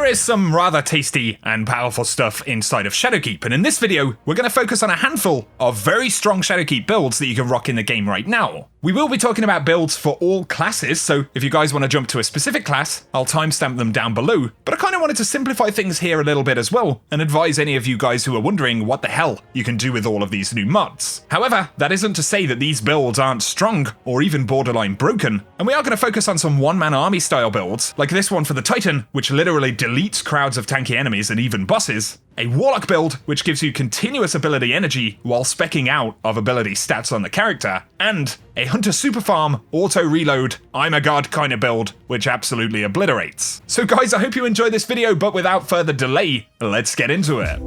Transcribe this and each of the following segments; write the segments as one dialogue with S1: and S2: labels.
S1: is some rather tasty and powerful stuff inside of Shadowkeep, and in this video, we're going to focus on a handful of very strong Shadowkeep builds that you can rock in the game right now. We will be talking about builds for all classes, so if you guys want to jump to a specific class, I'll timestamp them down below, but I kind of wanted to simplify things here a little bit as well, and advise any of you guys who are wondering what the hell you can do with all of these new mods. However, that isn't to say that these builds aren't strong, or even borderline broken, and we are going to focus on some one-man army style builds, like this one for the Titan, which literally deletes crowds of tanky enemies and even bosses, a Warlock build, which gives you continuous ability energy while speccing out of ability stats on the character, and a Hunter super farm, auto reload, I'm a god kind of build, which absolutely obliterates. So guys, I hope you enjoyed this video, but without further delay, let's get into it.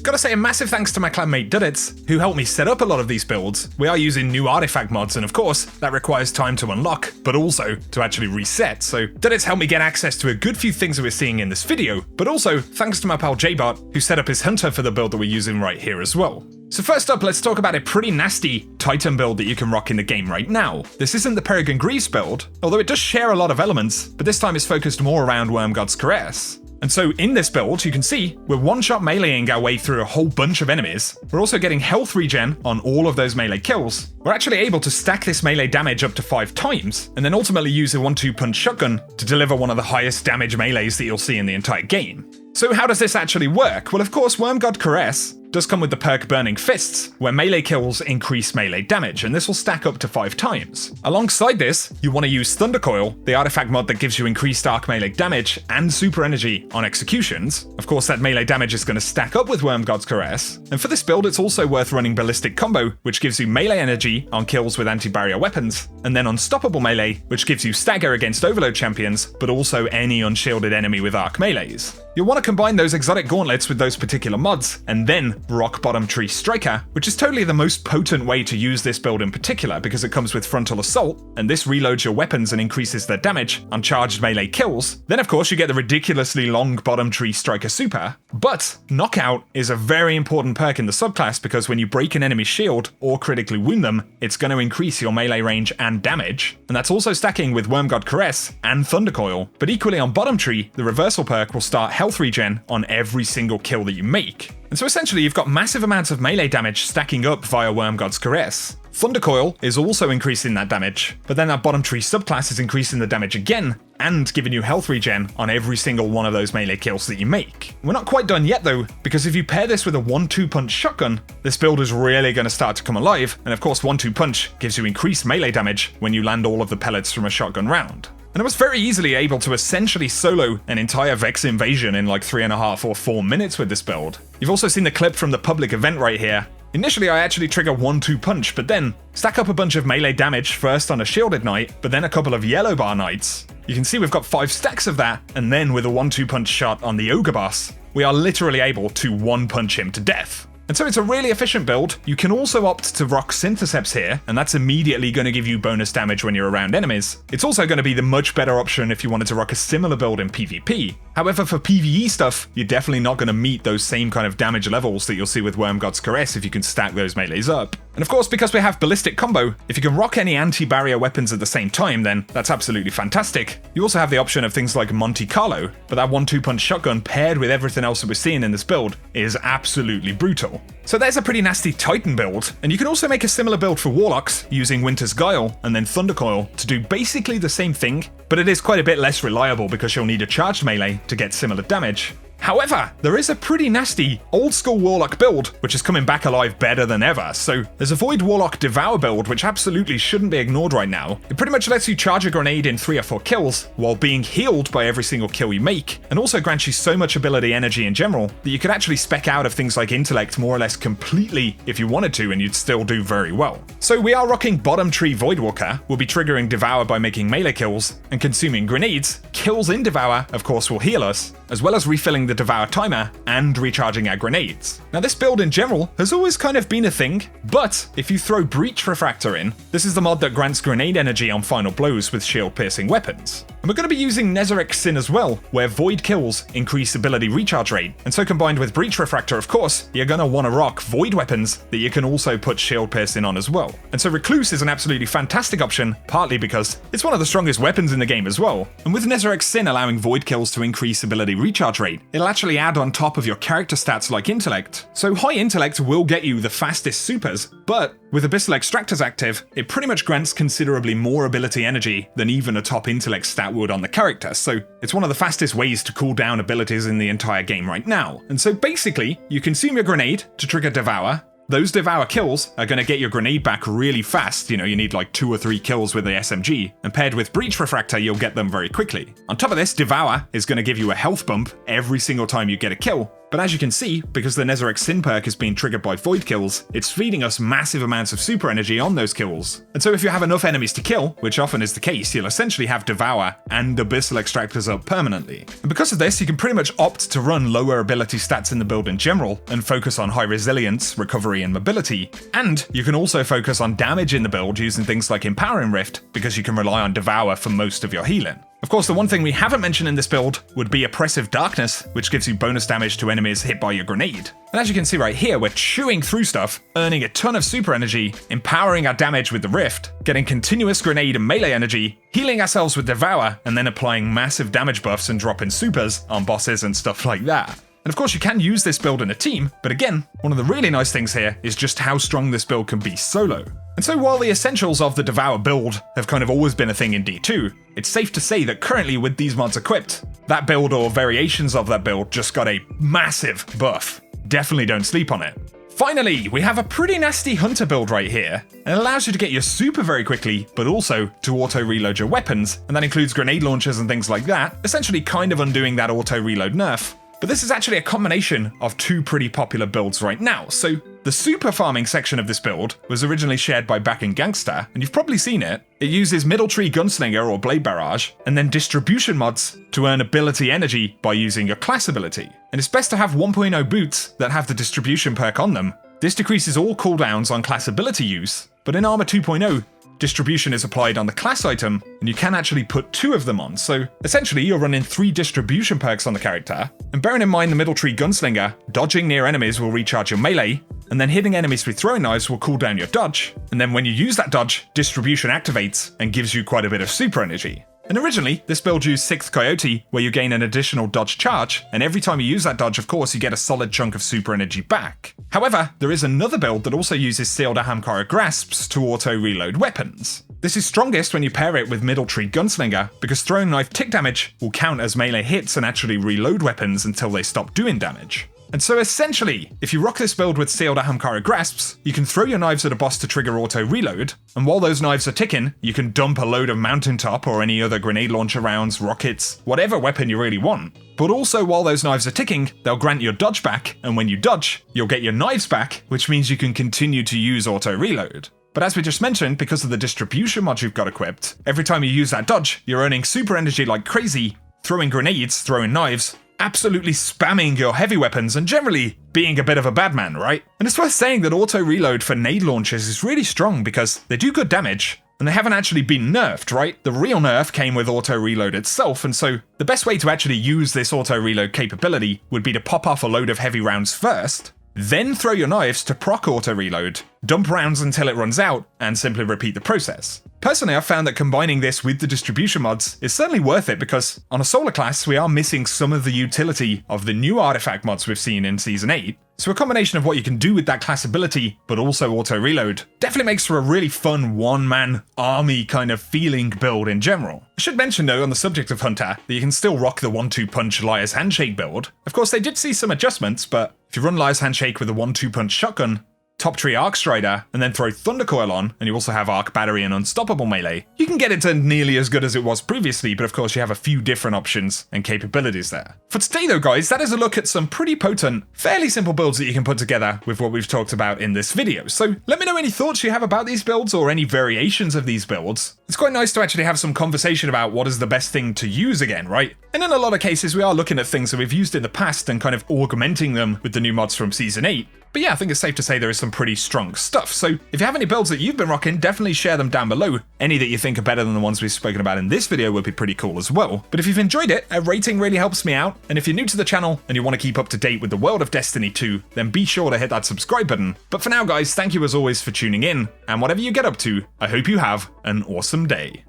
S1: Gotta say a massive thanks to my clanmate Duddits, who helped me set up a lot of these builds. We are using new artifact mods, and of course, that requires time to unlock, but also to actually reset, so Duddits helped me get access to a good few things that we're seeing in this video, but also thanks to my pal Jbot, who set up his Hunter for the build that we're using right here as well. So first up, let's talk about a pretty nasty Titan build that you can rock in the game right now. This isn't the Peregrine Greaves build, although it does share a lot of elements, but this time it's focused more around Wormgod's Caress. And so in this build, you can see, we're one-shot meleeing our way through a whole bunch of enemies. We're also getting health regen on all of those melee kills. We're actually able to stack this melee damage up to 5 times, and then ultimately use a 1-2 punch shotgun to deliver one of the highest damage melees that you'll see in the entire game. So how does this actually work? Well, of course, Wormgod Caress does come with the perk Burning Fists, where melee kills increase melee damage, and this will stack up to 5 times. Alongside this, you want to use Thundercoil, the artifact mod that gives you increased arc melee damage and super energy on executions. Of course, that melee damage is going to stack up with Wormgod's Caress, and for this build, it's also worth running Ballistic Combo, which gives you melee energy on kills with anti-barrier weapons, and then Unstoppable Melee, which gives you stagger against Overload champions, but also any unshielded enemy with arc melees. You'll want to combine those exotic gauntlets with those particular mods, and then rock Bottom Tree Striker, which is totally the most potent way to use this build in particular because it comes with Frontal Assault, and this reloads your weapons and increases their damage on charged melee kills. Then of course you get the ridiculously long Bottom Tree Striker super, but Knockout is a very important perk in the subclass because when you break an enemy's shield or critically wound them, it's going to increase your melee range and damage, and that's also stacking with Wormgod Caress and Thundercoil. But equally on Bottom Tree, the reversal perk will start health regen on every single kill that you make. And so essentially you've got massive amounts of melee damage stacking up via Wormgod's Caress. Thundercoil is also increasing that damage, but then that Bottom Tree subclass is increasing the damage again, and giving you health regen on every single one of those melee kills that you make. We're not quite done yet though, because if you pair this with a 1-2 punch shotgun, this build is really going to start to come alive, and of course 1-2 punch gives you increased melee damage when you land all of the pellets from a shotgun round. And I was very easily able to essentially solo an entire Vex invasion in like 3.5 or 4 minutes with this build. You've also seen the clip from the public event right here. Initially I actually trigger 1-2 punch, but then stack up a bunch of melee damage first on a shielded knight, but then a couple of yellow bar knights. You can see we've got 5 stacks of that, and then with a 1-2 punch shot on the ogre boss, we are literally able to 1-punch him to death. And so it's a really efficient build. You can also opt to rock Syntheseps here, and that's immediately going to give you bonus damage when you're around enemies. It's also going to be the much better option if you wanted to rock a similar build in PvP. However, for PvE stuff, you're definitely not going to meet those same kind of damage levels that you'll see with Wormgod's Caress if you can stack those melees up. And of course, because we have Ballistic Combo, if you can rock any anti-barrier weapons at the same time, then that's absolutely fantastic. You also have the option of things like Monte Carlo, but that 1-2 punch shotgun paired with everything else that we're seeing in this build is absolutely brutal. So there's a pretty nasty Titan build, and you can also make a similar build for Warlocks using Winter's Guile and then Thundercoil to do basically the same thing, but it is quite a bit less reliable because you'll need a charged melee to get similar damage. However, there is a pretty nasty old-school Warlock build, which is coming back alive better than ever. So there's a Void Warlock Devour build, which absolutely shouldn't be ignored right now. It pretty much lets you charge a grenade in 3 or 4 kills, while being healed by every single kill you make, and also grants you so much ability energy in general, that you could actually spec out of things like Intellect more or less completely if you wanted to, and you'd still do very well. So we are rocking Bottom Tree Voidwalker. We'll be triggering Devour by making melee kills, and consuming grenades. Kills in Devour, of course, will heal us, as well as refilling the Devour timer and recharging our grenades. Now this build in general has always kind of been a thing, but if you throw Breach Refractor in, this is the mod that grants grenade energy on final blows with shield piercing weapons. And we're going to be using Nezarec Sin as well, where Void kills increase ability recharge rate. And so combined with Breach Refractor, of course, you're going to want to rock Void weapons that you can also put Shield Piercing on as well. And so Recluse is an absolutely fantastic option, partly because it's one of the strongest weapons in the game as well. And with Nezarec Sin allowing Void kills to increase ability recharge rate, it'll actually add on top of your character stats like Intellect. So high Intellect will get you the fastest supers, but with Abyssal Extractors active, it pretty much grants considerably more ability energy than even a top intellect stat would on the character, so it's one of the fastest ways to cool down abilities in the entire game right now. And so basically, you consume your grenade to trigger Devour. Those Devour kills are going to get your grenade back really fast, you need like 2 or 3 kills with the SMG, and paired with Breach Refractor you'll get them very quickly. On top of this, Devour is going to give you a health bump every single time you get a kill, but as you can see, because the Nezarec Sin perk is being triggered by Void kills, it's feeding us massive amounts of super energy on those kills. And so if you have enough enemies to kill, which often is the case, you'll essentially have Devour and Abyssal Extractors up permanently. And because of this, you can pretty much opt to run lower ability stats in the build in general, and focus on high resilience, recovery, and mobility. And you can also focus on damage in the build using things like Empowering Rift, because you can rely on Devour for most of your healing. Of course, the one thing we haven't mentioned in this build would be Oppressive Darkness, which gives you bonus damage to enemies hit by your grenade. And as you can see right here, we're chewing through stuff, earning a ton of super energy, empowering our damage with the Rift, getting continuous grenade and melee energy, healing ourselves with Devour, and then applying massive damage buffs and dropping supers on bosses and stuff like that. And of course you can use this build in a team, but again, one of the really nice things here is just how strong this build can be solo. And so while the essentials of the Devour build have kind of always been a thing in D2, it's safe to say that currently with these mods equipped, that build or variations of that build just got a massive buff. Definitely don't sleep on it. Finally, we have a pretty nasty Hunter build right here, and it allows you to get your super very quickly, but also to auto-reload your weapons, and that includes grenade launchers and things like that, essentially kind of undoing that auto-reload nerf. But this is actually a combination of 2 pretty popular builds right now. So the super farming section of this build was originally shared by Back in Gangsta, and you've probably seen it. It uses Middle Tree Gunslinger or Blade Barrage, and then distribution mods to earn ability energy by using your class ability. And it's best to have 1.0 boots that have the distribution perk on them. This decreases all cooldowns on class ability use, but in Armor 2.0, distribution is applied on the class item, and you can actually put 2 of them on, so essentially you're running 3 distribution perks on the character, and bearing in mind the Middle Tree Gunslinger, dodging near enemies will recharge your melee, and then hitting enemies with throwing knives will cool down your dodge, and then when you use that dodge, distribution activates and gives you quite a bit of super energy. And originally, this build used 6th Coyote, where you gain an additional dodge charge, and every time you use that dodge, of course, you get a solid chunk of super energy back. However, there is another build that also uses Sealed Ahamkara Grasps to auto-reload weapons. This is strongest when you pair it with Middle Tree Gunslinger, because throwing knife tick damage will count as melee hits and actually reload weapons until they stop doing damage. And so essentially, if you rock this build with Sealed Ahamkara Grasps, you can throw your knives at a boss to trigger auto-reload, and while those knives are ticking, you can dump a load of Mountaintop or any other grenade launcher rounds, rockets, whatever weapon you really want. But also while those knives are ticking, they'll grant your dodge back, and when you dodge, you'll get your knives back, which means you can continue to use auto-reload. But as we just mentioned, because of the distribution mod you've got equipped, every time you use that dodge, you're earning super energy like crazy, throwing grenades, throwing knives, absolutely spamming your heavy weapons, and generally being a bit of a bad man, right? And it's worth saying that auto-reload for nade launchers is really strong because they do good damage, and they haven't actually been nerfed, right? The real nerf came with auto-reload itself, and so the best way to actually use this auto-reload capability would be to pop off a load of heavy rounds first, then throw your knives to proc auto-reload, dump rounds until it runs out, and simply repeat the process. Personally, I've found that combining this with the distribution mods is certainly worth it because on a solar class, we are missing some of the utility of the new artifact mods we've seen in Season 8. So a combination of what you can do with that class ability, but also auto-reload, definitely makes for a really fun one-man army kind of feeling build in general. I should mention though, on the subject of Hunter, that you can still rock the 1-2 punch Liar's Handshake build. Of course, they did see some adjustments, but if you run Liar's Handshake with a 1-2 punch shotgun, Top Tree Arc Strider, and then throw Thunder Coil on, and you also have Arc Battery and Unstoppable Melee, you can get it to nearly as good as it was previously, but of course you have a few different options and capabilities there. For today though guys, that is a look at some pretty potent, fairly simple builds that you can put together with what we've talked about in this video. So let me know any thoughts you have about these builds or any variations of these builds. It's quite nice to actually have some conversation about what is the best thing to use again, right? And in a lot of cases we are looking at things that we've used in the past and kind of augmenting them with the new mods from Season 8. But yeah, I think it's safe to say there is some pretty strong stuff. So if you have any builds that you've been rocking, definitely share them down below. Any that you think are better than the ones we've spoken about in this video would be pretty cool as well. But if you've enjoyed it, a rating really helps me out. And if you're new to the channel and you want to keep up to date with the world of Destiny 2, then be sure to hit that subscribe button. But for now guys, thank you as always for tuning in, and whatever you get up to, I hope you have an awesome day.